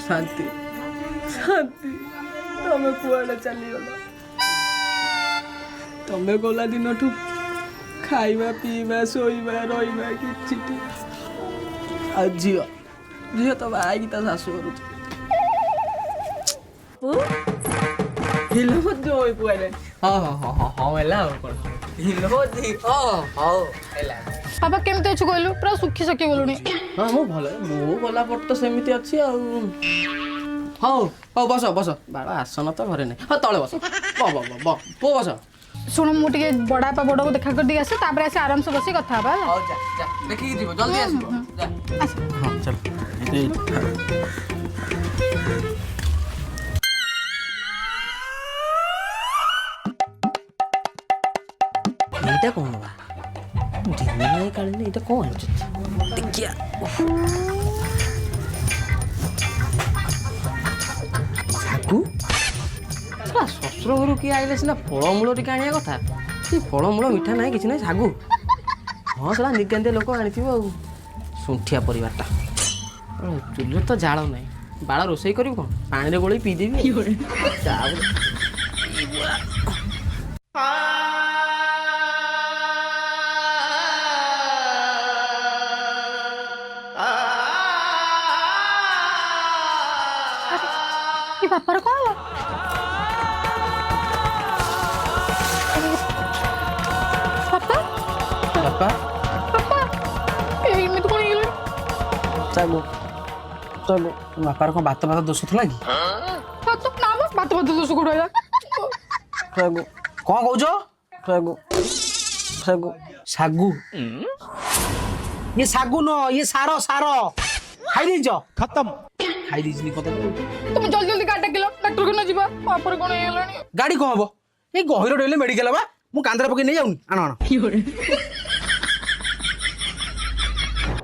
शांति शांति तमें कुआड़े चलीगला तमें गला दिन खाइबा पीवा शोइबा रहिबा कि झील झील तो बाई ता शाशु हिलो होई पुआले हाँ हेला हिलो हाँ हेला बाबा केमती अच्छु कहलु पूरा सुखी सखी गलुनी हाँ मु भल मो गला पट तो सेमिति अच्छी आ हाँ हाँ बस बस बाबा आसन तो घरे नहीं हाँ तले बस पो बस शुण मुझे बड़ा बड़ को देखा कर दी आसे तापर आसे आराम से बसी कथा बा हाँ जा जा देखि जीव जल्दी आसीबो जा हाँ चल এইটা কোন বা দিনে নাই কালে এটা কোন হচ্ছে দেখিয়া সাকু শ্বশুর ঘর কি আইলে সিনা ফলমূল টিকে আনিয়া কথা সেই ফলমূল মিঠা নাই কিছু নাই সাগু ହଁ ସେଟା ନିଗାନ୍ତିଆ ଲୋକ ଆଣିଥିବ ଆଉ ଶୁଣ୍ଠିଆ ପରିବାରଟା ଚୁଲିରେ ତ ଜାଳ ନାହିଁ ବାଳ ରୋଷେଇ କରିବୁ କ'ଣ ପାଣିରେ ଗୋଳେଇ ପିଇଦେବି ବାପାର କଣ ହେଲା ବାପା ବାପା ବାପା ଏମିତି କଣ ହେଇଗଲା ଚାଲୁ ଚାଲୁ ବାପାର କ'ଣ ବାତ ଦୋଷ ଥିଲା କି ବାତ ନାମ ବାତ ଦୋଷ କୋଉଠି ହେଲା ଶାଗୁ କ'ଣ କହୁଛ ଶାଗୁ ଶାଗୁ ଶାଗୁ ये सागु न ये सारो सारो खाई दीज खत्म ଖାଇ ଦେଇଛି କଥା তুমি জলদি জলদি গাড়ি ডাকিল ডাক্তার কেন ଯିବା ବାପାର କଣ ହେଇଗଲାଣି गाड़ी कौन हम ये गहिर डेले मेडिकल बा मु कांदरा पके नहीं जाऊनी आण आण